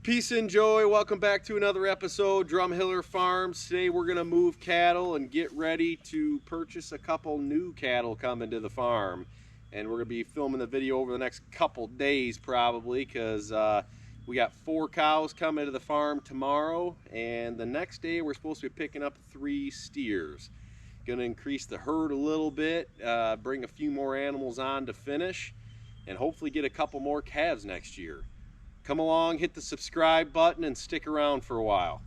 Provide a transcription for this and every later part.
Peace and joy. Welcome back to another episode, Drumhiller Farms. Today we're going to move cattle and get ready to purchase a couple new cattle coming to the farm. And we're going to be filming the video over the next couple days probably, because we got 4 cows coming to the farm tomorrow. And the next day we're supposed to be picking up 3 steers. Going to increase the herd a little bit, bring a few more animals on to finish, and hopefully get a couple more calves next year. Come along, hit the subscribe button, and stick around for a while.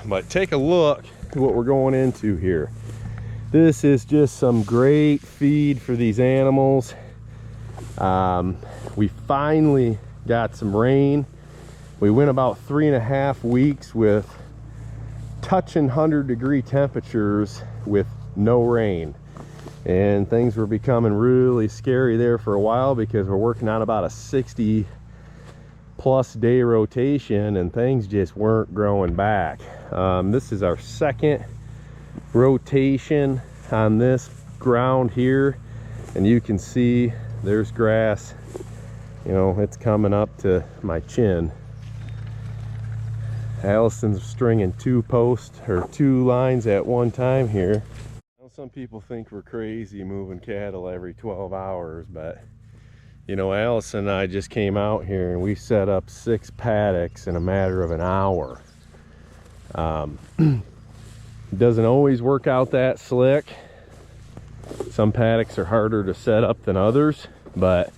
But take a look at what we're going into here. This is just some great feed for these animals. We finally got some rain. We went about 3.5 weeks with touching 100-degree temperatures with no rain. And things were becoming really scary there for a while, because we're working on about a 60+ day rotation and things just weren't growing back. This is our second rotation on this ground here, and you can see there's grass, you know, it's coming up to my chin. Allison's stringing 2 posts or 2 lines at one time here. Some people think we're crazy moving cattle every 12 hours, but you know, Allison and I just came out here and we set up 6 paddocks in a matter of an hour. Doesn't always work out that slick. Some paddocks are harder to set up than others, but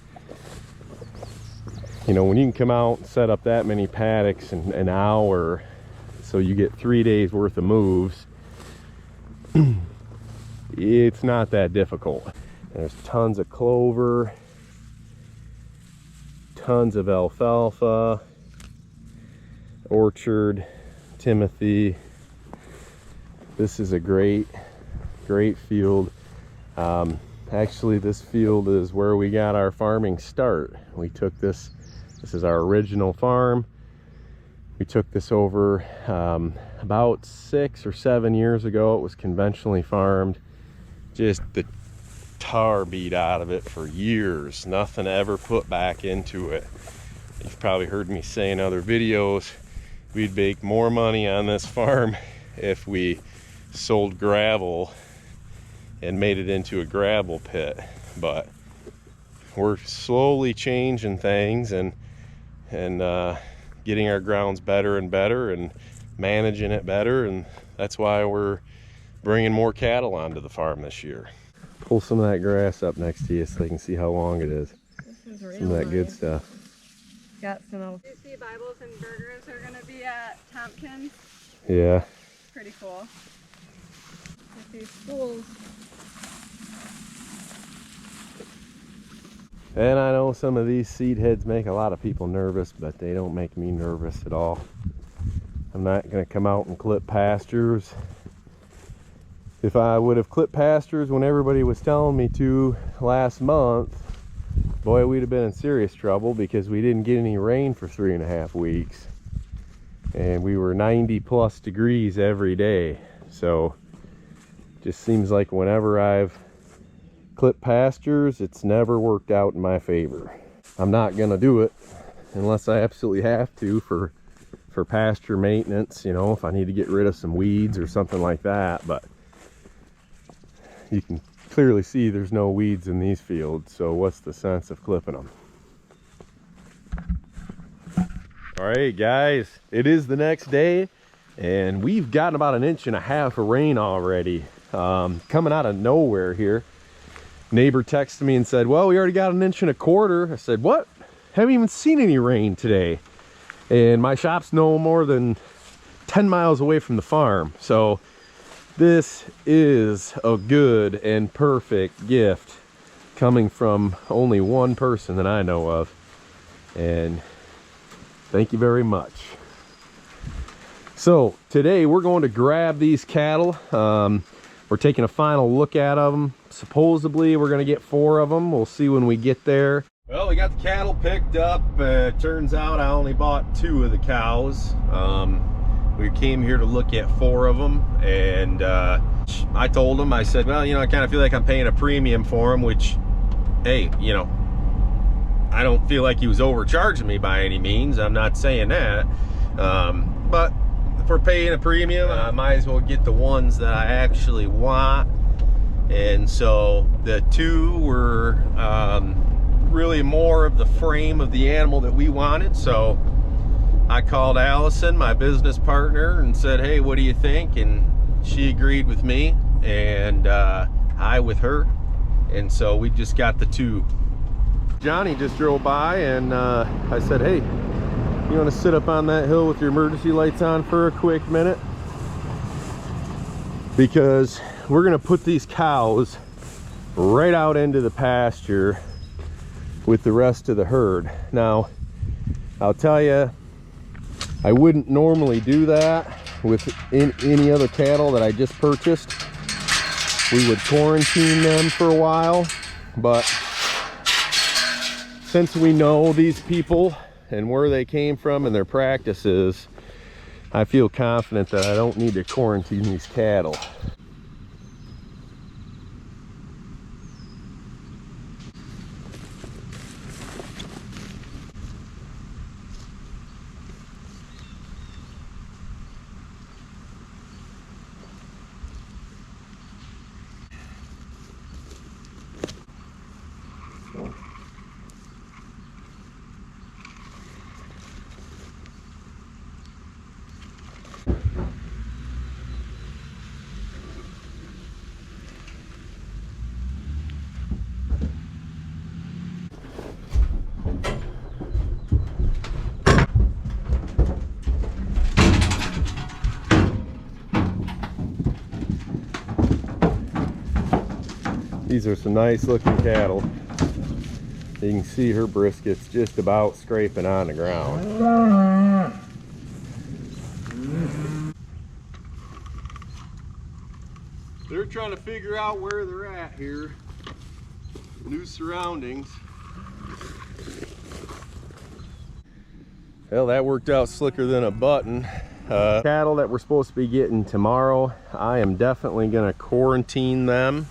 you know, when you can come out and set up that many paddocks in an hour, so you get 3 days worth of moves, it's not that difficult. There's tons of clover, tons of alfalfa, orchard, timothy. This is a great field. Actually, this field is where we got our farming start. We took this is our original farm. We took this over about 6 or 7 years ago. It was conventionally farmed. Just the tar beat out of it for years. Nothing ever put back into it. You've probably heard me say in other videos, we'd make more money on this farm if we sold gravel and made it into a gravel pit. But we're slowly changing things and getting our grounds better and better and managing it better, and that's why we're bringing more cattle onto the farm this year. Pull some of that grass up next to you so you can see how long it is. This is real some of that nice. good stuff. Got some of see Bibles and burgers are going to be at Tompkins. Yeah. Pretty cool. With these schools. And I know some of these seed heads make a lot of people nervous, but they don't make me nervous at all. I'm not going to come out and clip pastures. If I would have clipped pastures when everybody was telling me to last month, boy, we'd have been in serious trouble, because we didn't get any rain for 3.5 weeks. And we were 90+ degrees every day. So just seems like whenever I've clipped pastures, it's never worked out in my favor. I'm not gonna do it unless I absolutely have to for pasture maintenance, you know, if I need to get rid of some weeds or something like that. But you can clearly see there's no weeds in these fields, so what's the sense of clipping them? All right, guys, it is the next day, and we've gotten about 1.5 inches of rain already, coming out of nowhere here. Neighbor texted me and said, well, we already got 1.25 inches. I said, what? Haven't even seen any rain today. And my shop's no more than 10 miles away from the farm. So this is a good and perfect gift coming from only one person that I know of. And thank you very much. So today we're going to grab these cattle. We're taking a final look at them. Supposedly we're going to get 4 of them. We'll see when we get there. Well, we got the cattle picked up. Turns out I only bought 2 of the cows. We came here to look at 4 of them, and I told them, I said, well, you know, I kind of feel like I'm paying a premium for them, which, hey, you know, I don't feel like he was overcharging me by any means. I'm not saying that. But if we're paying a premium, I might as well get the ones that I actually want. And so the two were really more of the frame of the animal that we wanted. So I called Allison, my business partner, and said, hey, what do you think? And she agreed with me, and I with her. And so we just got the two. Johnny just drove by, and I said, hey, you want to sit up on that hill with your emergency lights on for a quick minute? Because we're going to put these cows right out into the pasture with the rest of the herd. Now, I'll tell you, I wouldn't normally do that with any other cattle that I just purchased. We would quarantine them for a while, but since we know these people and where they came from and their practices, I feel confident that I don't need to quarantine these cattle. These are some nice looking cattle. You can see her brisket's just about scraping on the ground. They're trying to figure out where they're at here. New surroundings. Well, that worked out slicker than a button. Cattle that we're supposed to be getting tomorrow, I am definitely going to quarantine them.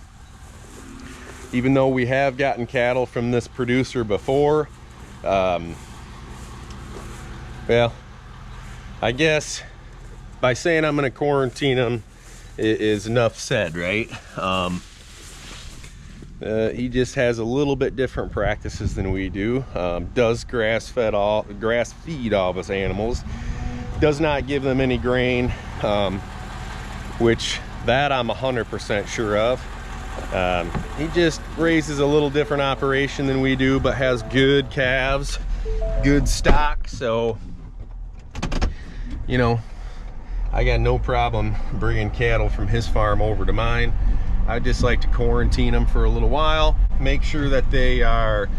Even though we have gotten cattle from this producer before, well, I guess by saying I'm going to quarantine them is enough said, right? He just has a little bit different practices than we do. Does grass feed all of his animals. Does not give them any grain, which that I'm 100% sure of. He just raises a little different operation than we do, but has good calves, good stock. So, you know, I got no problem bringing cattle from his farm over to mine. I just like to quarantine them for a little while, make sure that they are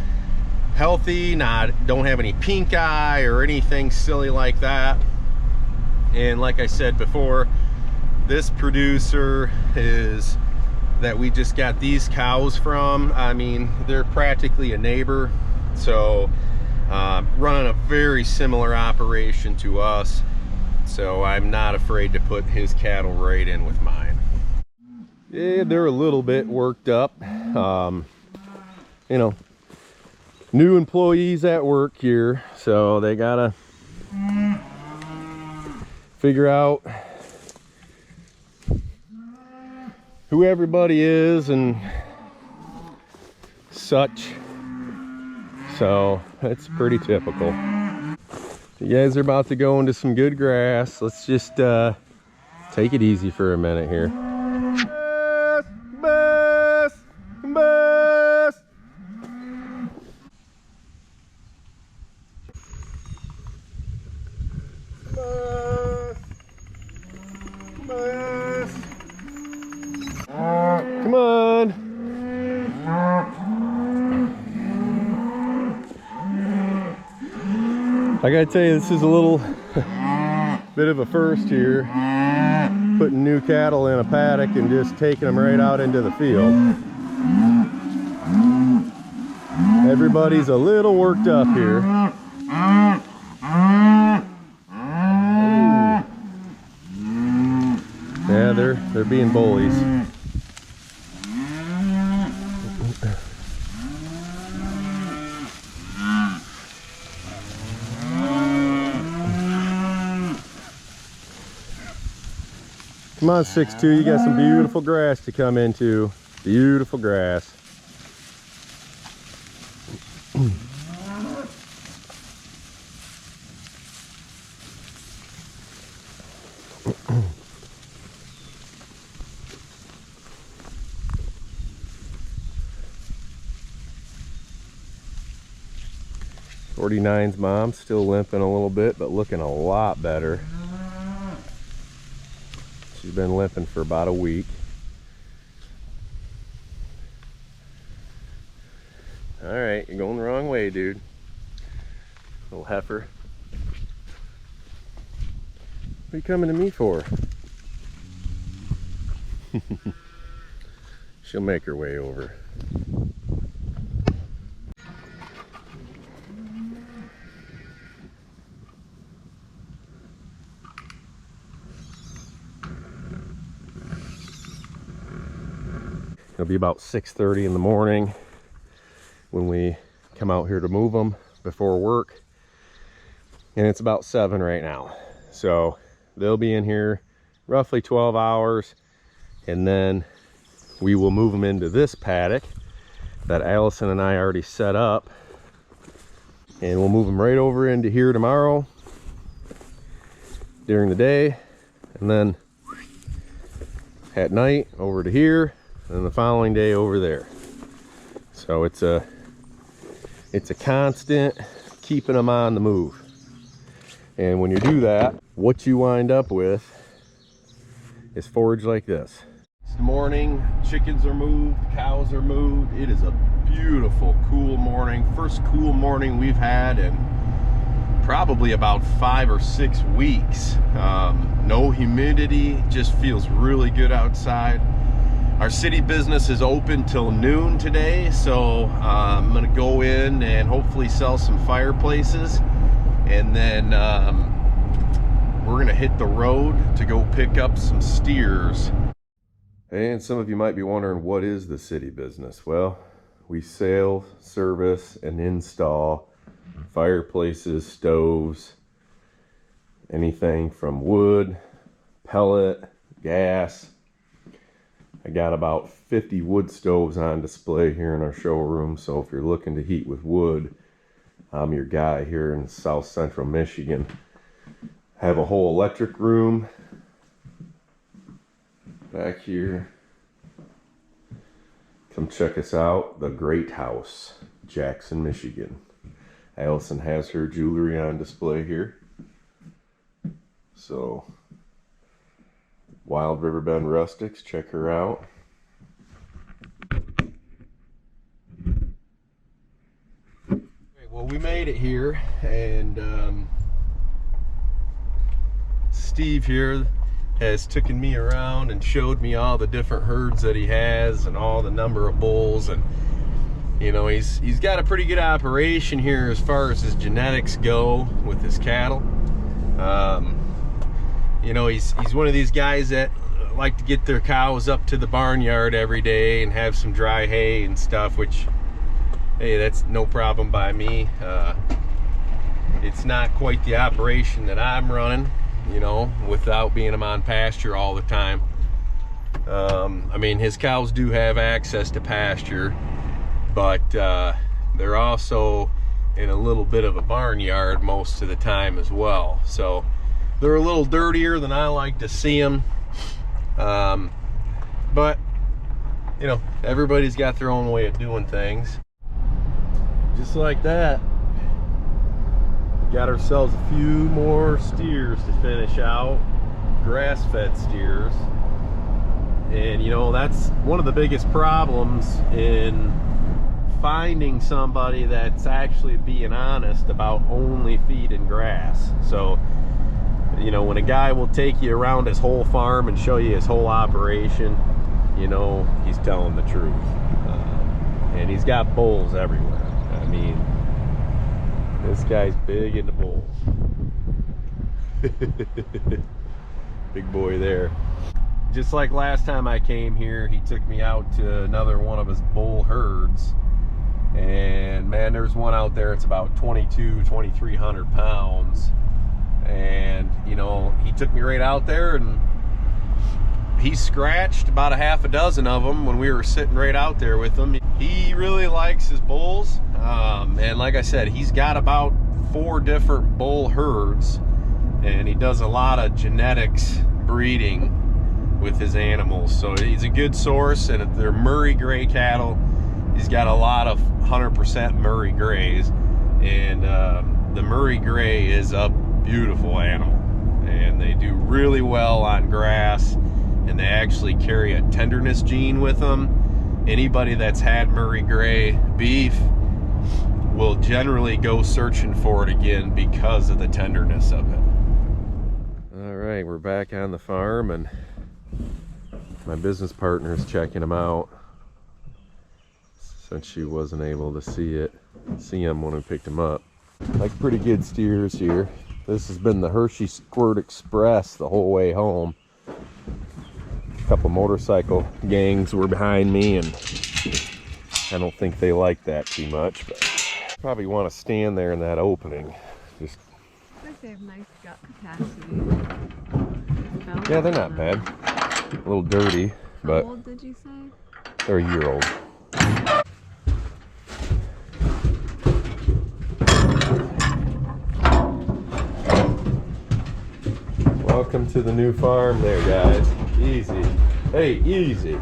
healthy, don't have any pink eye or anything silly like that. And like I said before, this producer is that we just got these cows from, I mean, they're practically a neighbor. So running a very similar operation to us. So I'm not afraid to put his cattle right in with mine. Yeah, they're a little bit worked up. You know, new employees at work here, so they gotta figure out who everybody is and such. So it's pretty typical. You guys are about to go into some good grass. Let's just take it easy for a minute here. Best, best. Come on. I gotta tell you, this is a little bit of a first here, putting new cattle in a paddock and just taking them right out into the field. Everybody's a little worked up here. Ooh. Yeah, they're being bullies. Come on, 6'2", you got some beautiful grass to come into. Beautiful grass. '49's mom still limping a little bit, but looking a lot better. She's been limping for about a week. All right, you're going the wrong way, dude. Little heifer. What are you coming to me for? She'll make her way over. It'll be about 6:30 in the morning when we come out here to move them before work, and it's about 7 right now. So they'll be in here roughly 12 hours, and then we will move them into this paddock that Allison and I already set up, and we'll move them right over into here tomorrow during the day, and then at night over to here, and the following day over there. So it's a constant keeping them on the move. And when you do that, what you wind up with is forage like this. It's the morning, chickens are moved, cows are moved. It is a beautiful, cool morning. First cool morning we've had in probably about 5 or 6 weeks. No humidity, just feels really good outside. Our city business is open till noon today, so I'm gonna go in and hopefully sell some fireplaces, and then we're gonna hit the road to go pick up some steers. And some of you might be wondering, what is the city business? Well, we sell, service, and install fireplaces, stoves, anything from wood, pellet, gas. I got about 50 wood stoves on display here in our showroom, so if you're looking to heat with wood, I'm your guy here in South Central Michigan. I have a whole electric room back here. Come check us out, the Great House, Jackson, Michigan. Allison has her jewelry on display here. So Wild River Bend Rustics, check her out. Well, we made it here, and Steve here has taken me around and showed me all the different herds that he has and all the number of bulls, and you know, he's got a pretty good operation here as far as his genetics go with his cattle. You know, he's one of these guys that like to get their cows up to the barnyard every day and have some dry hay and stuff, which, hey, that's no problem by me. It's not quite the operation that I'm running, you know, without being them on pasture all the time. I mean, his cows do have access to pasture, but they're also in a little bit of a barnyard most of the time as well. So they're a little dirtier than I like to see them. But, you know, everybody's got their own way of doing things. Just like that, got ourselves a few more steers to finish out, grass-fed steers. And you know, that's one of the biggest problems in finding somebody that's actually being honest about only feeding grass. So, you know, when a guy will take you around his whole farm and show you his whole operation, you know, he's telling the truth. And he's got bulls everywhere. I mean, this guy's big into bulls. Big boy there. Just like last time I came here, he took me out to another one of his bull herds. And man, there's one out there, it's about 2,300 pounds. And you know, he took me right out there and he scratched about a half a dozen of them when we were sitting right out there with him. He really likes his bulls, and like I said, he's got about 4 different bull herds, and he does a lot of genetics breeding with his animals, so he's a good source. And they're Murray Gray cattle. He's got a lot of 100% Murray Grays, and the Murray Gray is a beautiful animal, and they do really well on grass, and they actually carry a tenderness gene with them. Anybody that's had Murray Gray beef will generally go searching for it again because of the tenderness of it. All right, we're back on the farm, and my business partner is checking them out since she wasn't able to see them when we picked them up. Like pretty good steers here. This has been the Hershey Squirt Express the whole way home. A couple motorcycle gangs were behind me, and I don't think they like that too much, but probably want to stand there in that opening. Just, They have nice gut capacity. yeah, they're not bad. A little dirty, but how old did you say? they're a year old. Welcome to the new farm there, guys. Easy. Hey, easy.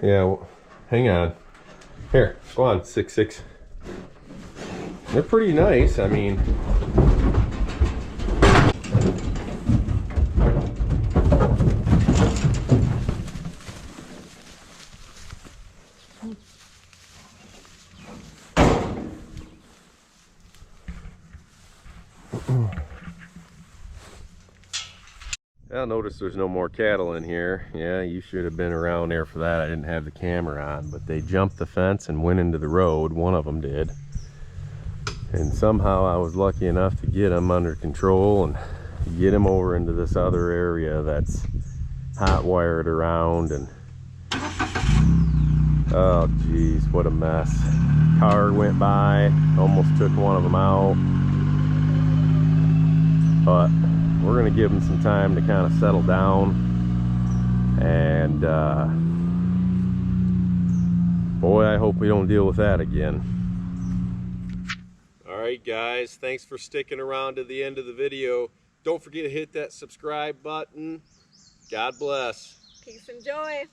Yeah, well, hang on. Here, go on, 6'6". They're pretty nice, I mean. I'll notice there's no more cattle in here. Yeah, you should have been around there for that. I didn't have the camera on, but they jumped the fence and went into the road. One of them did. And somehow I was lucky enough to get them under control and get them over into this other area that's hot wired around. And oh geez, what a mess. Car went by, almost took one of them out. But we're gonna give them some time to kind of settle down, and boy, I hope we don't deal with that again. All right, guys, thanks for sticking around to the end of the video. Don't forget to hit that subscribe button. God bless. Peace and joy.